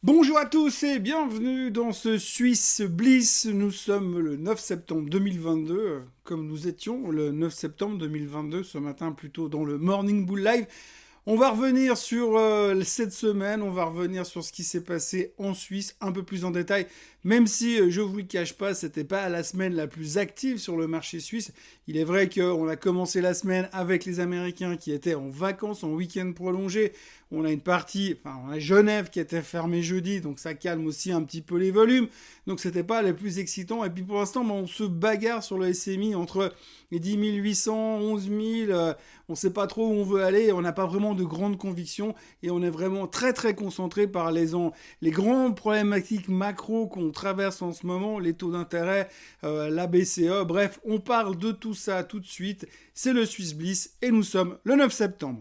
Bonjour à tous et bienvenue dans ce Suisse Bliss. Nous sommes le 9 septembre 2022, comme nous étions le 9 septembre 2022, ce matin plutôt dans le Morning Bull Live. On va revenir sur cette semaine, on va revenir sur ce qui s'est passé en Suisse un peu plus en détail, même si je vous le cache pas, c'était pas la semaine la plus active sur le marché suisse. Il est vrai qu'on a commencé la semaine avec les Américains qui étaient en vacances, en week-end prolongé. On a on a Genève qui était fermée jeudi, donc ça calme aussi un petit peu les volumes. Donc c'était pas le plus excitant. Et puis pour l'instant, on se bagarre sur le SMI entre les 10 800, 11 000. On sait pas trop où on veut aller. On n'a pas vraiment de grandes convictions. Et on est vraiment très très concentré par les grandes problématiques macro qu'on traverse en ce moment. Les taux d'intérêt, la BCE. Bref, on parle de tout ça tout de suite. C'est le Swiss Bliss et nous sommes le 9 septembre.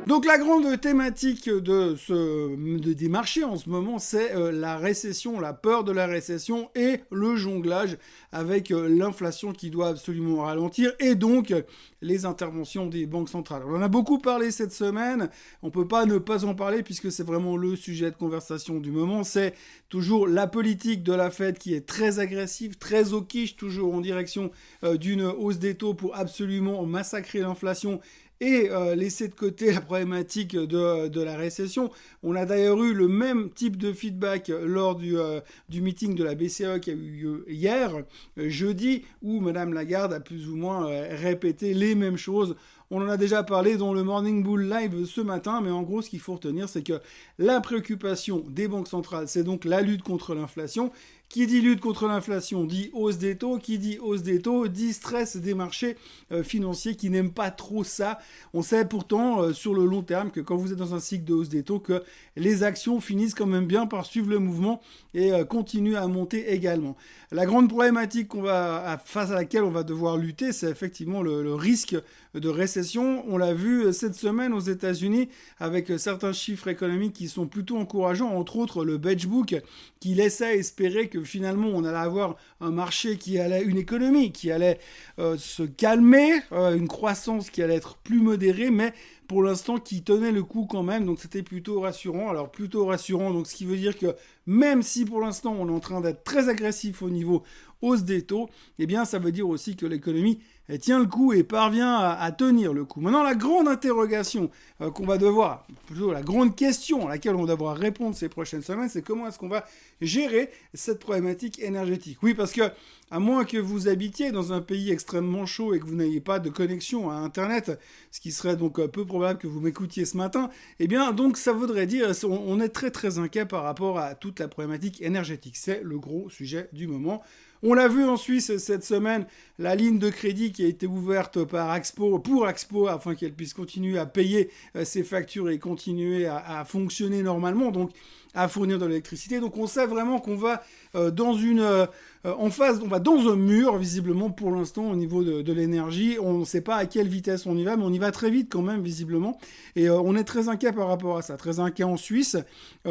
Donc la grande thématique des marchés en ce moment, c'est la récession, la peur de la récession et le jonglage avec l'inflation qui doit absolument ralentir et donc les interventions des banques centrales. On en a beaucoup parlé cette semaine, on ne peut pas ne pas en parler puisque c'est vraiment le sujet de conversation du moment. C'est toujours la politique de la Fed qui est très agressive, très au quiche, toujours en direction d'une hausse des taux pour absolument massacrer l'inflation et laisser de côté la problématique de la récession. On a d'ailleurs eu le même type de feedback lors du meeting de la BCE qui a eu lieu hier, jeudi, où Madame Lagarde a plus ou moins répété les mêmes choses. On en a déjà parlé dans le Morning Bull Live ce matin, mais en gros, ce qu'il faut retenir, c'est que la préoccupation des banques centrales, c'est donc la lutte contre l'inflation. Qui dit lutte contre l'inflation dit hausse des taux. Qui dit hausse des taux dit stress des marchés financiers qui n'aiment pas trop ça. On sait pourtant sur le long terme que quand vous êtes dans un cycle de hausse des taux, que les actions finissent quand même bien par suivre le mouvement et continuent à monter également. La grande problématique face à laquelle on va devoir lutter, c'est effectivement le risque de récession. On l'a vu cette semaine aux États-Unis avec certains chiffres économiques qui sont plutôt encourageants, entre autres le Beige Book qui laissait espérer que finalement on allait avoir un marché une économie qui allait se calmer, une croissance qui allait être plus modérée, mais pour l'instant qui tenait le coup quand même, donc c'était plutôt rassurant. Alors plutôt rassurant, donc ce qui veut dire que même si pour l'instant on est en train d'être très agressif au niveau hausse des taux, eh bien ça veut dire aussi que l'économie tient le coup et parvient à tenir le coup. Maintenant, la grande interrogation plutôt la grande question à laquelle on va devoir répondre ces prochaines semaines, c'est comment est-ce qu'on va gérer cette problématique énergétique. Oui, parce que à moins que vous habitiez dans un pays extrêmement chaud et que vous n'ayez pas de connexion à Internet, ce qui serait donc peu probable que vous m'écoutiez ce matin, eh bien donc ça voudrait dire on est très très inquiet par rapport à toute la problématique énergétique. C'est le gros sujet du moment. On l'a vu en Suisse cette semaine, la ligne de crédit qui a été ouverte pour Axpo afin qu'elle puisse continuer à payer ses factures et continuer à fonctionner normalement, donc à fournir de l'électricité. Donc on sait vraiment qu'on va dans un mur, visiblement, pour l'instant, au niveau de l'énergie. On ne sait pas à quelle vitesse on y va, mais on y va très vite quand même, visiblement. Et on est très inquiet par rapport à ça. Très inquiet en Suisse,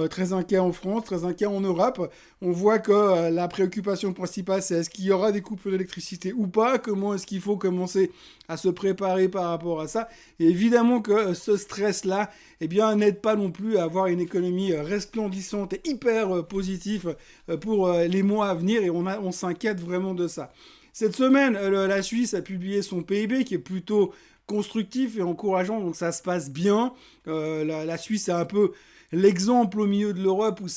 très inquiet en France, très inquiet en Europe. On voit que la préoccupation principale, c'est est-ce qu'il y aura des coupures d'électricité ou pas? Comment est-ce qu'il faut commencer à se préparer par rapport à ça? Et évidemment que ce stress-là, eh bien, n'aide pas non plus à avoir une économie resplendissante et hyper positive pour les mois à venir, et on s'inquiète vraiment de ça. Cette semaine, la Suisse a publié son PIB qui est plutôt constructif et encourageant, donc ça se passe bien. La Suisse est un peu l'exemple au milieu de l'Europe où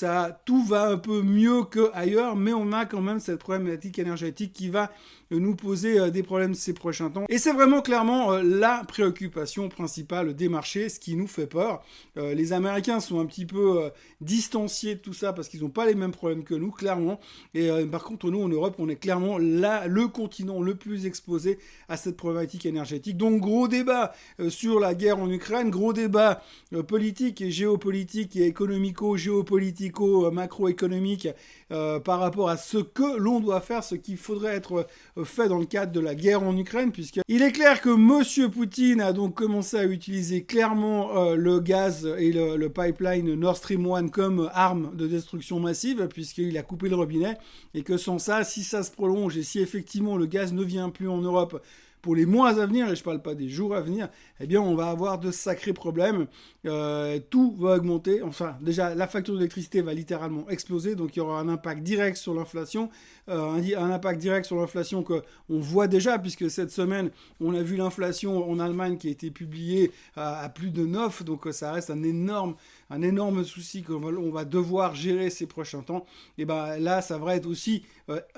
tout va un peu mieux qu'ailleurs, mais on a quand même cette problématique énergétique qui va nous poser des problèmes ces prochains temps. Et c'est vraiment clairement la préoccupation principale des marchés, ce qui nous fait peur. Les Américains sont un petit peu distanciés de tout ça parce qu'ils n'ont pas les mêmes problèmes que nous, clairement. Et par contre, nous, en Europe, on est clairement le continent le plus exposé à cette problématique énergétique. Donc, gros débat sur la guerre en Ukraine, gros débat politique et géopolitique et économico-géopolitico, macroéconomique par rapport à ce que l'on doit faire, ce qu'il faudrait être fait dans le cadre de la guerre en Ukraine, puisqu'il est clair que Monsieur Poutine a donc commencé à utiliser clairement le gaz et le pipeline Nord Stream 1 comme arme de destruction massive, puisqu'il a coupé le robinet, et que sans ça, si ça se prolonge et si effectivement le gaz ne vient plus en Europe, pour les mois à venir, et je parle pas des jours à venir, eh bien on va avoir de sacrés problèmes. Tout va augmenter. Enfin, déjà, la facture d'électricité va littéralement exploser, donc il y aura un impact direct sur l'inflation, un impact direct sur l'inflation qu'on voit déjà, puisque cette semaine, on a vu l'inflation en Allemagne qui a été publiée à plus de 9, donc ça reste un énorme souci qu'on va devoir gérer ces prochains temps. Et ben là, ça va être aussi,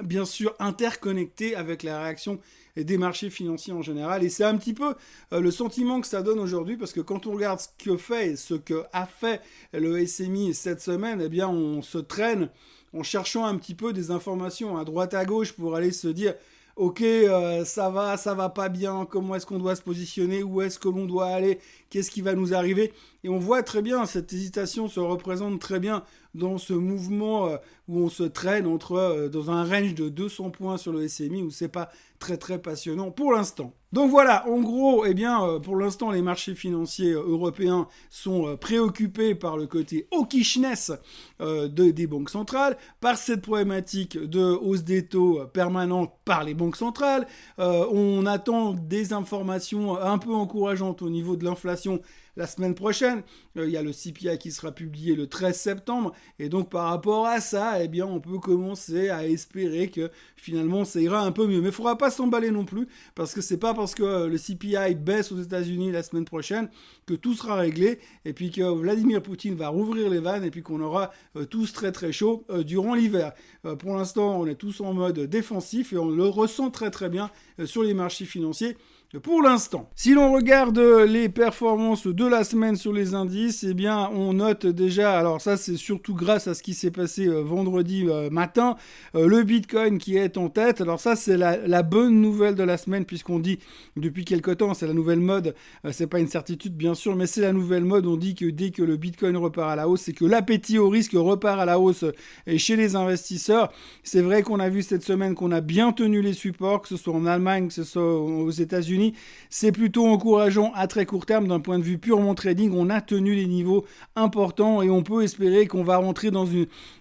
bien sûr, interconnecté avec la réaction des marchés financiers en général. Et c'est un petit peu le sentiment que ça donne aujourd'hui, parce que quand on regarde ce que fait et ce que a fait le SMI cette semaine, eh bien, on se traîne en cherchant un petit peu des informations à droite à gauche pour aller se dire ok, ça va pas bien, comment est-ce qu'on doit se positionner, où est-ce que l'on doit aller, qu'est-ce qui va nous arriver. Et on voit très bien, cette hésitation se représente très bien dans ce mouvement où on se traîne dans un range de 200 points sur le SMI, où c'est pas très très passionnant pour l'instant. Donc voilà, en gros, eh bien, pour l'instant, les marchés financiers européens sont préoccupés par le côté hawkishness des banques centrales, par cette problématique de hausse des taux permanente par les banques centrales. On attend des informations un peu encourageantes au niveau de l'inflation la semaine prochaine. Il y a le CPI qui sera publié le 13 septembre. Et donc, par rapport à ça, eh bien, on peut commencer à espérer que finalement, ça ira un peu mieux. Mais il ne faudra pas s'emballer non plus, parce que c'est pas parce que le CPI baisse aux États-Unis la semaine prochaine que tout sera réglé, et puis que Vladimir Poutine va rouvrir les vannes, et puis qu'on aura tous très très chaud durant l'hiver. Pour l'instant, on est tous en mode défensif, et on le ressent très très bien sur les marchés financiers. Pour l'instant, si l'on regarde les performances de la semaine sur les indices, eh bien, on note déjà, alors ça c'est surtout grâce à ce qui s'est passé vendredi matin, le Bitcoin qui est en tête. Alors ça c'est la bonne nouvelle de la semaine, puisqu'on dit depuis quelque temps, c'est la nouvelle mode, c'est pas une certitude bien sûr, mais c'est la nouvelle mode. On dit que dès que le Bitcoin repart à la hausse, c'est que l'appétit au risque repart à la hausse chez les investisseurs. C'est vrai qu'on a vu cette semaine qu'on a bien tenu les supports, que ce soit en Allemagne, que ce soit aux États-Unis. C'est plutôt encourageant à très court terme d'un point de vue purement trading. On a tenu les niveaux importants et on peut espérer qu'on va rentrer dans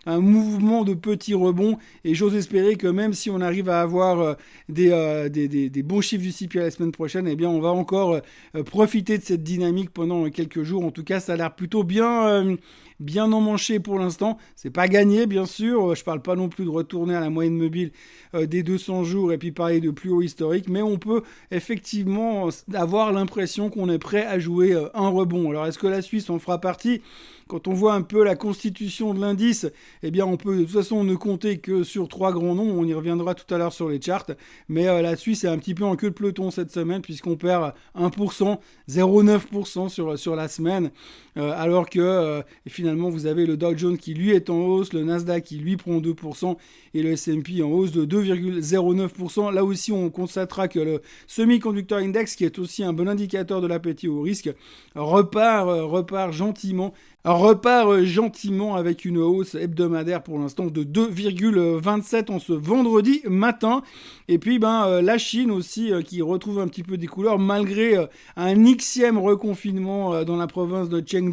un mouvement de petits rebonds, et j'ose espérer que même si on arrive à avoir des bons chiffres du CPI la semaine prochaine, eh bien on va encore profiter de cette dynamique pendant quelques jours. En tout cas, ça a l'air plutôt bien emmanché pour l'instant. C'est pas gagné, bien sûr. Je parle pas non plus de retourner à la moyenne mobile des 200 jours et puis parler de plus haut historique, mais on peut effectivement avoir l'impression qu'on est prêt à jouer un rebond. Alors, est-ce que la Suisse en fera partie ? Quand on voit un peu la constitution de l'indice, eh bien on peut de toute façon ne compter que sur 3 grands noms. On y reviendra tout à l'heure sur les charts. Mais la Suisse est un petit peu en queue de peloton cette semaine, puisqu'on perd 1%, 0,9% sur la semaine. Alors que finalement vous avez le Dow Jones qui lui est en hausse, le Nasdaq qui lui prend 2% et le S&P en hausse de 2,09%. Là aussi on constatera que le Semiconductor Index, qui est aussi un bon indicateur de l'appétit au risque, repart gentiment avec une hausse hebdomadaire pour l'instant de 2,27 en ce vendredi matin. Et puis la Chine aussi qui retrouve un petit peu des couleurs malgré un xème reconfinement dans la province de Chengdu.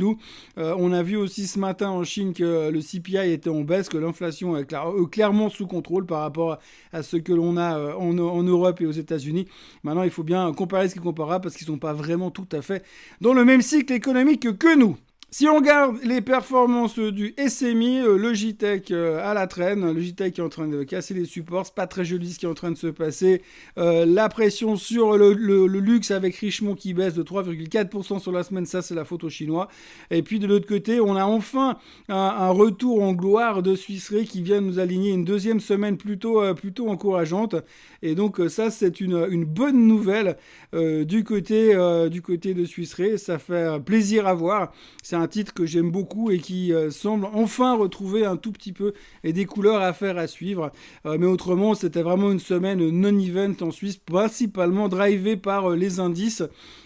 On a vu aussi ce matin en Chine que le CPI était en baisse, que l'inflation est clairement sous contrôle par rapport à ce que l'on a en Europe et aux États-Unis. Maintenant, il faut bien comparer ce qui est comparable, parce qu'ils ne sont pas vraiment tout à fait dans le même cycle économique que nous. Si on regarde les performances du SMI, le JTech à la traîne, le JTech qui est en train de casser les supports, c'est pas très joli ce qui est en train de se passer. La pression sur le luxe avec Richemont qui baisse de 3,4% sur la semaine, ça c'est la faute aux Chinois. Et puis de l'autre côté, on a enfin un retour en gloire de Swiss Re qui vient nous aligner une deuxième semaine plutôt encourageante. Et donc ça c'est une bonne nouvelle du côté de Swiss Re. Ça fait plaisir à voir. C'est un titre que j'aime beaucoup et qui semble enfin retrouver un tout petit peu et des couleurs à faire à suivre. Mais autrement, c'était vraiment une semaine non-event en Suisse, principalement drivée par les indices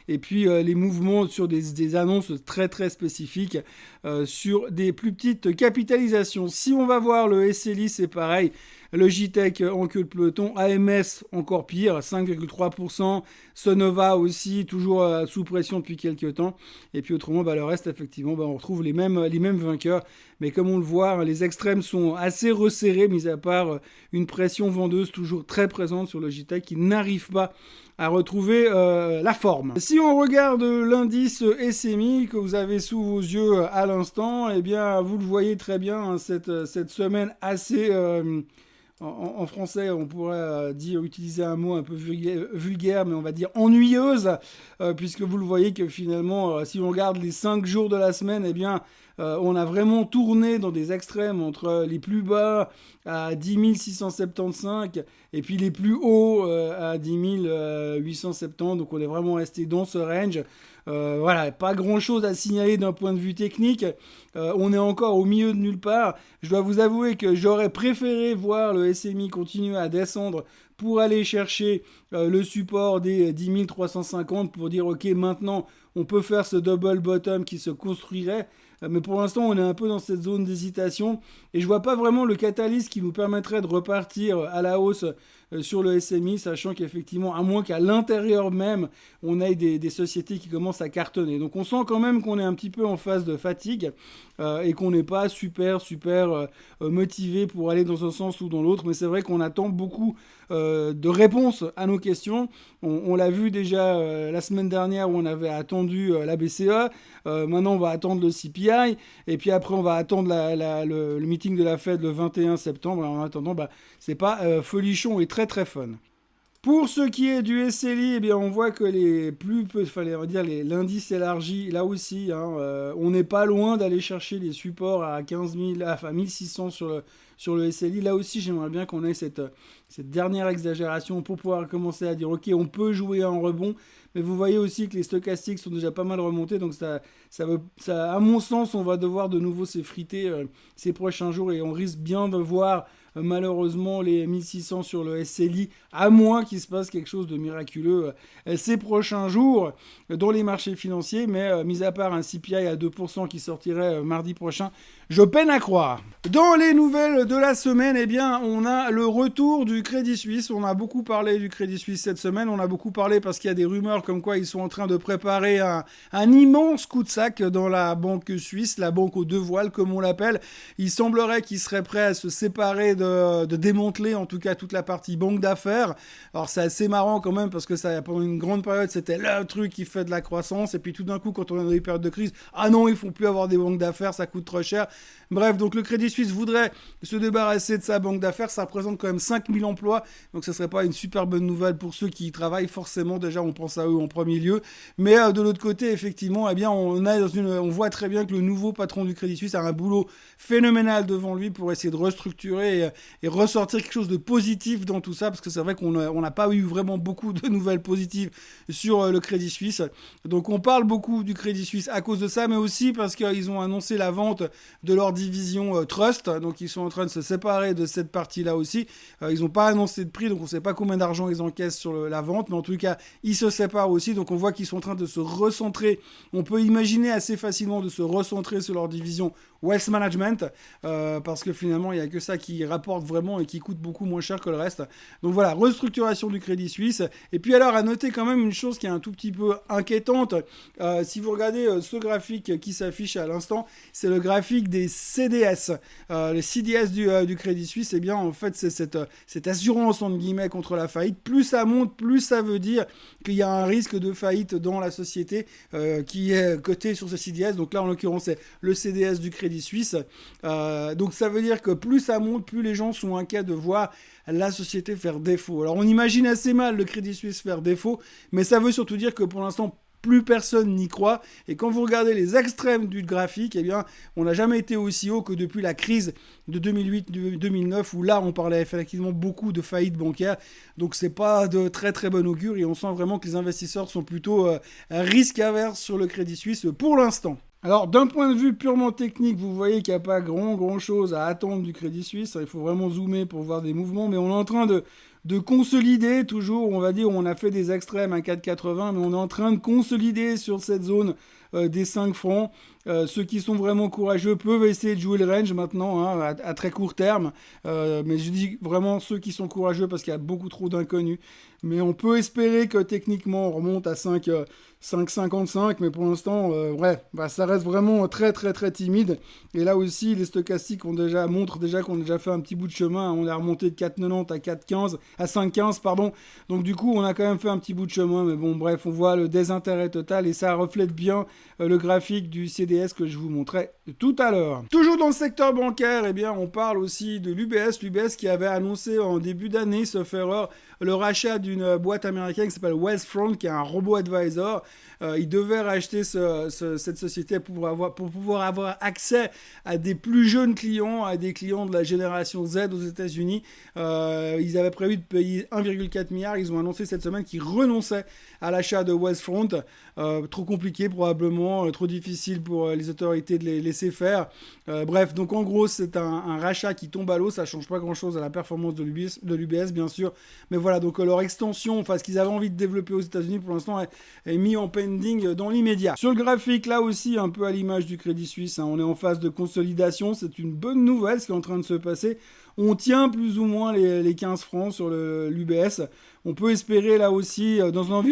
et puis les mouvements sur des annonces très très spécifiques sur des plus petites capitalisations. Si on va voir le SLI, c'est pareil. Le JTech en queue de peloton, AMS encore pire, 5,3%, Sonova aussi, toujours sous pression depuis quelques temps, et puis autrement, le reste, effectivement, on retrouve les mêmes vainqueurs, mais comme on le voit, les extrêmes sont assez resserrés, mis à part une pression vendeuse toujours très présente sur le JTech qui n'arrive pas à retrouver la forme. Si on regarde l'indice SMI que vous avez sous vos yeux à l'instant, eh bien vous le voyez très bien, hein, cette semaine assez... En français, on pourrait utiliser un mot un peu vulgaire, mais on va dire ennuyeuse, puisque vous le voyez que finalement, si on regarde les 5 jours de la semaine, eh bien, on a vraiment tourné dans des extrêmes entre les plus bas à 10 675 et puis les plus hauts à 10 870. Donc on est vraiment resté dans ce range. Voilà, pas grand chose à signaler d'un point de vue technique. On est encore au milieu de nulle part. Je dois vous avouer que j'aurais préféré voir le SMI continuer à descendre pour aller chercher le support des 10 350 pour dire ok, maintenant on peut faire ce double bottom qui se construirait. Mais pour l'instant, on est un peu dans cette zone d'hésitation et je vois pas vraiment le catalyse qui nous permettrait de repartir à la hausse sur le SMI, sachant qu'effectivement, à moins qu'à l'intérieur même, on ait des sociétés qui commencent à cartonner. Donc on sent quand même qu'on est un petit peu en phase de fatigue et qu'on n'est pas super motivé pour aller dans un sens ou dans l'autre. Mais c'est vrai qu'on attend beaucoup de réponses à nos questions. On l'a vu déjà la semaine dernière où on avait attendu la BCE. Maintenant, on va attendre le CPI. Et puis après, on va attendre le meeting de la Fed le 21 septembre. Et en attendant, c'est pas folichon et très fun. Pour ce qui est du SLI, eh bien, on voit que l'indice élargi, là aussi, hein, on n'est pas loin d'aller chercher les supports à 1600 sur le SLI. Là aussi, j'aimerais bien qu'on ait cette dernière exagération pour pouvoir commencer à dire, ok, on peut jouer en rebond, mais vous voyez aussi que les stochastiques sont déjà pas mal remontés, donc ça, à mon sens, on va devoir de nouveau s'effriter ces prochains jours et on risque bien de voir malheureusement les 1600 sur le SLI, à moins qu'il se passe quelque chose de miraculeux ces prochains jours dans les marchés financiers, mais mis à part un CPI à 2% qui sortirait mardi prochain, je peine à croire. Dans les nouvelles de la semaine, eh bien, on a le retour du Crédit Suisse. On a beaucoup parlé du Crédit Suisse cette semaine. On a beaucoup parlé parce qu'il y a des rumeurs comme quoi ils sont en train de préparer un immense coup de sac dans la banque suisse, la banque aux deux voiles, comme on l'appelle. Il semblerait qu'ils seraient prêts à se séparer de démanteler, en tout cas, toute la partie banque d'affaires. Alors, c'est assez marrant quand même parce que ça, pendant une grande période, c'était le truc qui fait de la croissance. Et puis, tout d'un coup, quand on est dans des périodes de crise, ah non, ils font plus avoir des banques d'affaires, ça coûte trop cher. Bref, donc le Crédit Suisse voudrait se débarrasser de sa banque d'affaires. Ça représente quand même 5000 emplois. Donc ce ne serait pas une super bonne nouvelle pour ceux qui y travaillent. Forcément, déjà, on pense à eux en premier lieu. Mais de l'autre côté, effectivement, eh bien, on voit très bien que le nouveau patron du Crédit Suisse a un boulot phénoménal devant lui pour essayer de restructurer et ressortir quelque chose de positif dans tout ça. Parce que c'est vrai qu'on n'a pas eu vraiment beaucoup de nouvelles positives sur le Crédit Suisse. Donc on parle beaucoup du Crédit Suisse à cause de ça, mais aussi parce qu'ils ont annoncé la vente de leur division Trust, donc ils sont en train de se séparer de cette partie-là aussi. Ils n'ont pas annoncé de prix, donc on ne sait pas combien d'argent ils encaissent sur la vente, mais en tout cas, ils se séparent aussi, donc on voit qu'ils sont en train de se recentrer. On peut imaginer assez facilement de se recentrer sur leur division Wealth Management, parce que finalement, il n'y a que ça qui rapporte vraiment et qui coûte beaucoup moins cher que le reste. Donc voilà, restructuration du Crédit Suisse. Et puis alors, à noter quand même une chose qui est un tout petit peu inquiétante. Si vous regardez ce graphique qui s'affiche à l'instant, c'est le graphique des CDS. Le CDS du Crédit Suisse, eh bien, en fait, c'est cette assurance, entre guillemets, contre la faillite. Plus ça monte, plus ça veut dire qu'il y a un risque de faillite dans la société qui est cotée sur ce CDS. Donc là, en l'occurrence, c'est le CDS du Crédit Suisse. Donc ça veut dire que plus ça monte, plus les gens sont inquiets de voir la société faire défaut. Alors on imagine assez mal le Crédit Suisse faire défaut, mais ça veut surtout dire que pour l'instant, plus personne n'y croit. Et quand vous regardez les extrêmes du graphique, eh bien, on n'a jamais été aussi haut que depuis la crise de 2008-2009, où là, on parlait effectivement beaucoup de faillite bancaire. Donc, c'est pas de très très bon augure et on sent vraiment que les investisseurs sont plutôt risque averses sur le Crédit Suisse pour l'instant. Alors, d'un point de vue purement technique, vous voyez qu'il n'y a pas grand chose à attendre du Crédit Suisse. Il faut vraiment zoomer pour voir des mouvements, mais on est en train de consolider toujours, on va dire, on a fait des extrêmes à 4,80, mais on est en train de consolider sur cette zone des 5 francs. Ceux qui sont vraiment courageux peuvent essayer de jouer le range maintenant, hein, à très court terme. Mais je dis vraiment ceux qui sont courageux parce qu'il y a beaucoup trop d'inconnus. Mais on peut espérer que techniquement on remonte à 5,55, mais pour l'instant, ça reste vraiment très très très timide. Et là aussi, les stochastiques montrent déjà qu'on a déjà fait un petit bout de chemin. On est remonté de 4,90 à 4,15, à 5,15, pardon. Donc du coup, on a quand même fait un petit bout de chemin. Mais bon, bref, on voit le désintérêt total et ça reflète bien le graphique du CDS que je vous montrais tout à l'heure. Toujours dans le secteur bancaire, eh bien, on parle aussi de l'UBS. L'UBS qui avait annoncé en début d'année, sauf erreur, le rachat d'une boîte américaine qui s'appelle Wealthfront, qui est un robot advisor. Il devait racheter cette société pour pouvoir avoir accès à des plus jeunes clients, à des clients de la génération Z aux États-Unis. Ils avaient prévu de payer 1,4 milliard. Ils ont annoncé cette semaine qu'ils renonçaient à l'achat de Wealthfront. Trop compliqué probablement, trop difficile pour les autorités de les laisser faire. Bref, donc en gros, c'est un rachat qui tombe à l'eau. Ça ne change pas grand-chose à la performance de l'UBS, bien sûr. Mais voilà, donc leur extension, enfin ce qu'ils avaient envie de développer aux États-Unis, pour l'instant, est mis en pending dans l'immédiat. Sur le graphique, là aussi, un peu à l'image du Crédit Suisse, hein, on est en phase de consolidation. C'est une bonne nouvelle, ce qui est en train de se passer. On tient plus ou moins les 15 francs sur l'UBS. On peut espérer là aussi, dans un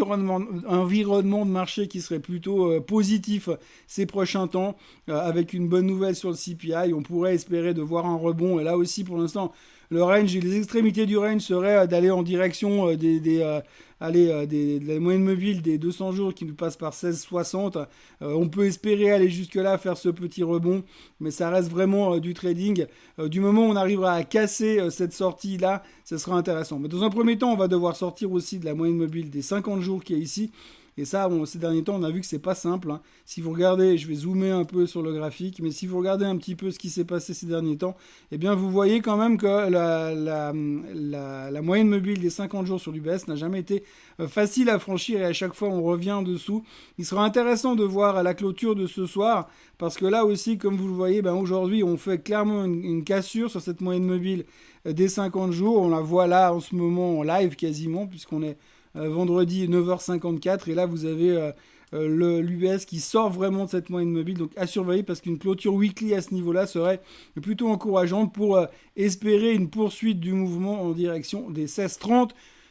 environnement de marché qui serait plutôt positif ces prochains temps, avec une bonne nouvelle sur le CPI, on pourrait espérer de voir un rebond. Et là aussi, pour l'instant, le range, les extrémités du range seraient d'aller en direction de la moyenne mobile des 200 jours qui nous passe par 16,60. On peut espérer aller jusque-là, faire ce petit rebond, mais ça reste vraiment du trading. Du moment où on arrivera à casser cette sortie-là, ce sera intéressant. Mais dans un premier temps, on va devoir sortir aussi de la moyenne mobile des 50 jours qui est ici. Et ça, ces derniers temps, on a vu que c'est pas simple, hein. Si vous regardez, je vais zoomer un peu sur le graphique, mais si vous regardez un petit peu ce qui s'est passé ces derniers temps, eh bien, vous voyez quand même que la moyenne mobile des 50 jours sur l'UBS n'a jamais été facile à franchir et à chaque fois, on revient en dessous. Il sera intéressant de voir à la clôture de ce soir, parce que là aussi, comme vous le voyez, aujourd'hui, on fait clairement une cassure sur cette moyenne mobile des 50 jours. On la voit là en ce moment en live quasiment, puisqu'on est vendredi 9h54 et là vous avez l'UBS qui sort vraiment de cette moyenne mobile, donc à surveiller parce qu'une clôture weekly à ce niveau-là serait plutôt encourageante pour espérer une poursuite du mouvement en direction des 16,30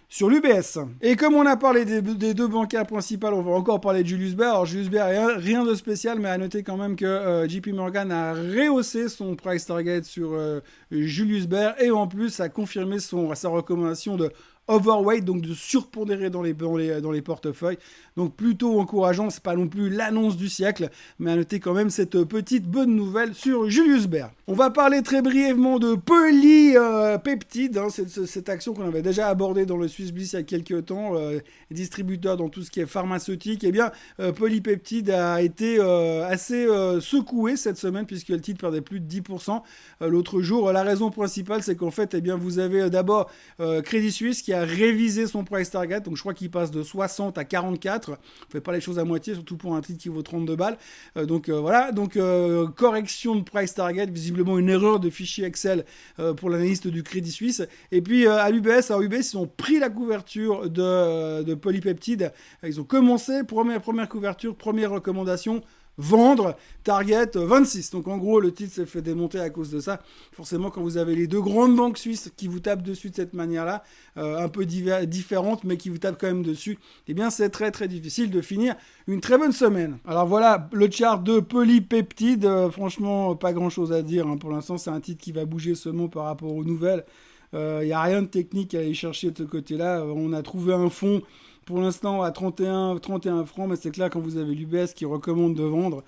sur l'UBS. Et comme on a parlé des deux bancaires principaux, on va encore parler de Julius Baer. Alors Julius Baer, rien de spécial, mais à noter quand même que JP Morgan a rehaussé son price target sur Julius Baer et en plus a confirmé sa recommandation de overweight, donc de surpondérer dans les portefeuilles. Donc plutôt encourageant, c'est pas non plus l'annonce du siècle, mais à noter quand même cette petite bonne nouvelle sur Julius Baer. On va parler très brièvement de Polypeptide, hein, cette action qu'on avait déjà abordée dans le Swiss Bliss il y a quelques temps, distributeur dans tout ce qui est pharmaceutique. Eh bien, Polypeptide a été assez secoué cette semaine puisque le titre perdait plus de 10% l'autre jour. La raison principale, c'est qu'en fait, eh bien, vous avez d'abord Crédit Suisse qui a révisé son price target, donc je crois qu'il passe de 60 à 44. On fait pas les choses à moitié, surtout pour un titre qui vaut 32 balles. Voilà, correction de price target, visiblement une erreur de fichier Excel pour l'analyste du Crédit Suisse. Et puis à l'UBS, ils ont pris la couverture de Polypeptide. Ils ont commencé, première couverture, première recommandation, vendre, target 26. Donc en gros, le titre s'est fait démonter à cause de ça. Forcément, quand vous avez les deux grandes banques suisses qui vous tapent dessus de cette manière-là, un peu différentes, mais qui vous tapent quand même dessus, eh bien c'est très très difficile de finir une très bonne semaine. Alors voilà, le chart de Polypeptide, franchement, pas grand-chose à dire, hein. Pour l'instant, c'est un titre qui va bouger seulement par rapport aux nouvelles. Il n'y a rien de technique à aller chercher de ce côté-là. On a trouvé un fond pour l'instant à 31 francs, mais c'est clair quand vous avez l'UBS qui recommande de vendre,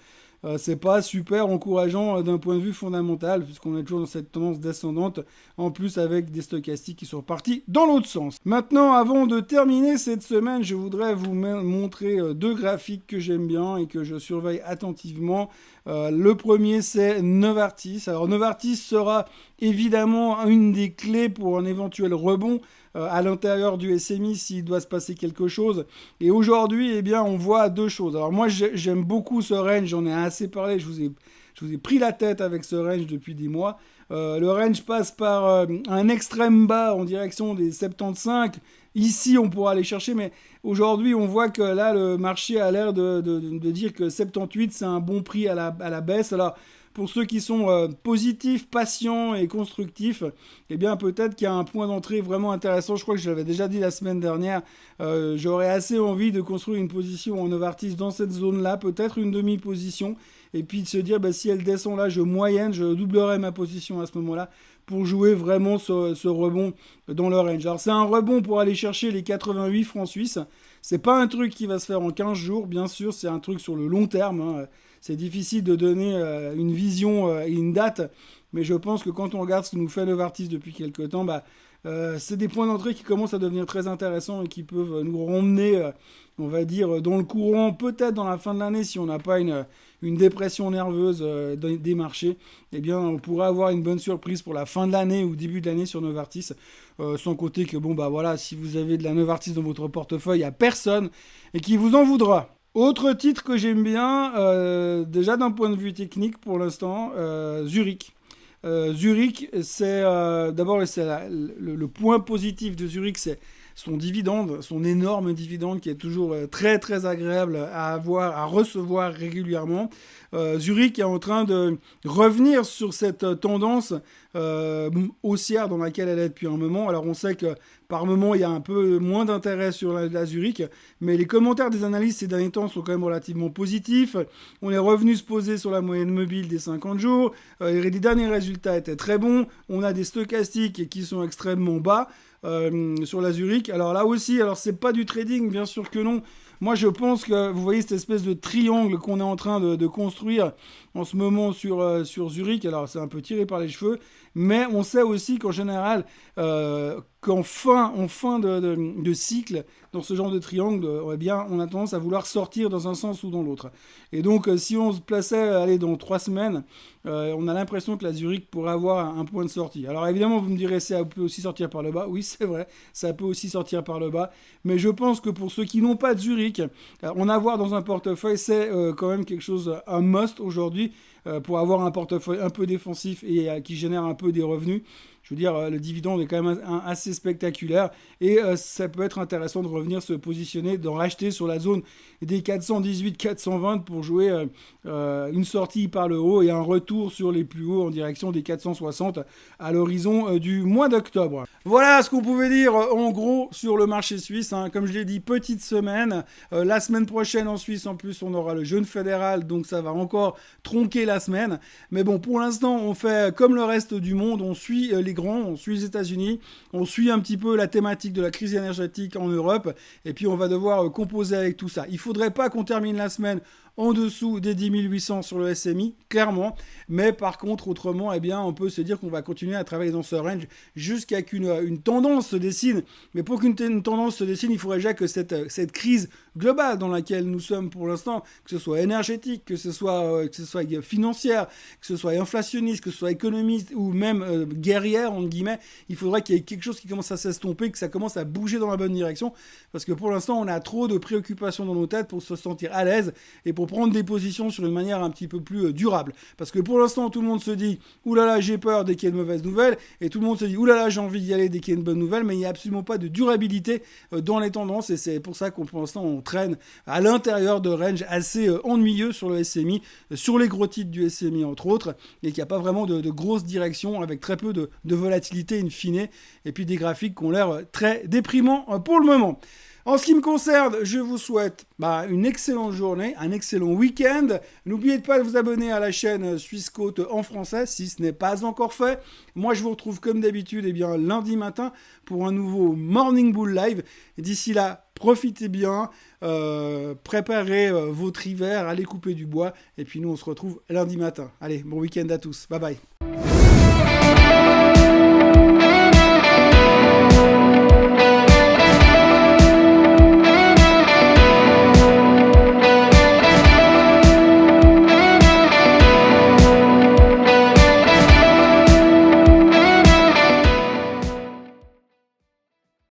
c'est pas super encourageant d'un point de vue fondamental, puisqu'on est toujours dans cette tendance descendante, en plus avec des stochastiques qui sont repartis dans l'autre sens. Maintenant, avant de terminer cette semaine, je voudrais vous montrer deux graphiques que j'aime bien et que je surveille attentivement. Le premier, c'est Novartis. Alors Novartis sera évidemment une des clés pour un éventuel rebond à l'intérieur du SMI s'il doit se passer quelque chose. Et aujourd'hui, eh bien, on voit deux choses. Alors moi, j'aime beaucoup ce range, j'en ai assez parlé, je Je vous ai pris la tête avec ce range depuis des mois. Le range passe par un extrême bas en direction des 75. Ici, on pourra aller chercher, mais aujourd'hui, on voit que là, le marché a l'air de dire que 78, c'est un bon prix à la baisse. Alors, pour ceux qui sont positifs, patients et constructifs, eh bien, peut-être qu'il y a un point d'entrée vraiment intéressant. Je crois que je l'avais déjà dit la semaine dernière. J'aurais assez envie de construire une position en Novartis dans cette zone-là, peut-être une demi-position, et puis de se dire, si elle descend là, je moyenne, je doublerai ma position à ce moment-là pour jouer vraiment ce rebond dans le range. Alors, c'est un rebond pour aller chercher les 88 francs suisses. C'est pas un truc qui va se faire en 15 jours, bien sûr, c'est un truc sur le long terme, hein. C'est difficile de donner une vision et une date, mais je pense que quand on regarde ce que nous fait Novartis depuis quelques temps, c'est des points d'entrée qui commencent à devenir très intéressants et qui peuvent nous ramener, on va dire, dans le courant, peut-être dans la fin de l'année, si on n'a pas une dépression nerveuse des marchés, eh bien, on pourrait avoir une bonne surprise pour la fin de l'année ou début de l'année sur Novartis, sans compter que, si vous avez de la Novartis dans votre portefeuille, il n'y a personne et qui vous en voudra. Autre titre que j'aime bien, déjà d'un point de vue technique pour l'instant, Zurich. Zurich, c'est d'abord le point positif de Zurich, c'est son dividende, son énorme dividende qui est toujours très très agréable à avoir, à recevoir régulièrement. Zurich est en train de revenir sur cette tendance haussière dans laquelle elle est depuis un moment. Alors on sait que par moment il y a un peu moins d'intérêt sur la Zurich, mais les commentaires des analystes ces derniers temps sont quand même relativement positifs. On est revenu se poser sur la moyenne mobile des 50 jours. Les derniers résultats étaient très bons. On a des stochastiques qui sont extrêmement bas sur la Zurich. Alors là aussi, c'est pas du trading, bien sûr que non. Moi, je pense que vous voyez cette espèce de triangle qu'on est en train de construire en ce moment sur Zurich. Alors, c'est un peu tiré par les cheveux, mais on sait aussi qu'en général, qu'en fin de cycle, dans ce genre de triangle, eh bien, on a tendance à vouloir sortir dans un sens ou dans l'autre. Et donc, si on se plaçait dans 3 semaines, on a l'impression que la Zurich pourrait avoir un point de sortie. Alors évidemment, vous me direz, ça peut aussi sortir par le bas. Oui, c'est vrai, ça peut aussi sortir par le bas. Mais je pense que pour ceux qui n'ont pas de Zurich, en avoir dans un portefeuille, c'est quand même quelque chose, un must aujourd'hui, pour avoir un portefeuille un peu défensif et qui génère un peu des revenus. Je veux dire, le dividende est quand même assez spectaculaire et ça peut être intéressant de revenir se positionner, d'en racheter sur la zone des 418-420 pour jouer une sortie par le haut et un retour sur les plus hauts en direction des 460 à l'horizon du mois d'octobre. Voilà ce qu'on pouvait dire en gros sur le marché suisse, hein. Comme je l'ai dit, petite semaine. La semaine prochaine en Suisse, en plus, on aura le jeûne fédéral, donc ça va encore tronquer la semaine. Mais bon, pour l'instant, on fait comme le reste du monde, on suit les grands, on suit les États-Unis, on suit un petit peu la thématique de la crise énergétique en Europe, et puis on va devoir composer avec tout ça. Il faudrait pas qu'on termine la semaine en dessous des 10 800 sur le SMI, clairement. Mais par contre, autrement, eh bien, on peut se dire qu'on va continuer à travailler dans ce range jusqu'à qu'une tendance se dessine. Mais pour qu'une tendance se dessine, il faudrait déjà que cette crise globale dans laquelle nous sommes pour l'instant, que ce soit énergétique, que ce soit financière, que ce soit inflationniste, que ce soit économiste ou même guerrière, entre guillemets, il faudrait qu'il y ait quelque chose qui commence à s'estomper, que ça commence à bouger dans la bonne direction. Parce que pour l'instant, on a trop de préoccupations dans nos têtes pour se sentir à l'aise et pour prendre des positions sur une manière un petit peu plus durable. Parce que pour l'instant, tout le monde se dit « Oulala, j'ai peur dès qu'il y a de mauvaises nouvelles » et tout le monde se dit « Oulala, j'ai envie d'y aller dès qu'il y a une bonne nouvelle », mais il n'y a absolument pas de durabilité dans les tendances et c'est pour ça qu'on pour l'instant, on traîne à l'intérieur de range assez ennuyeux sur le SMI, sur les gros titres du SMI entre autres, et qu'il n'y a pas vraiment de grosse direction avec très peu de volatilité in fine, et puis des graphiques qui ont l'air très déprimants pour le moment. En ce qui me concerne, je vous souhaite une excellente journée, un excellent week-end. N'oubliez pas de vous abonner à la chaîne Suisse Côte en français si ce n'est pas encore fait. Moi, je vous retrouve comme d'habitude lundi matin pour un nouveau Morning Bull Live. D'ici là, profitez bien, préparez votre hiver, allez couper du bois. Et puis nous, on se retrouve lundi matin. Allez, bon week-end à tous. Bye bye.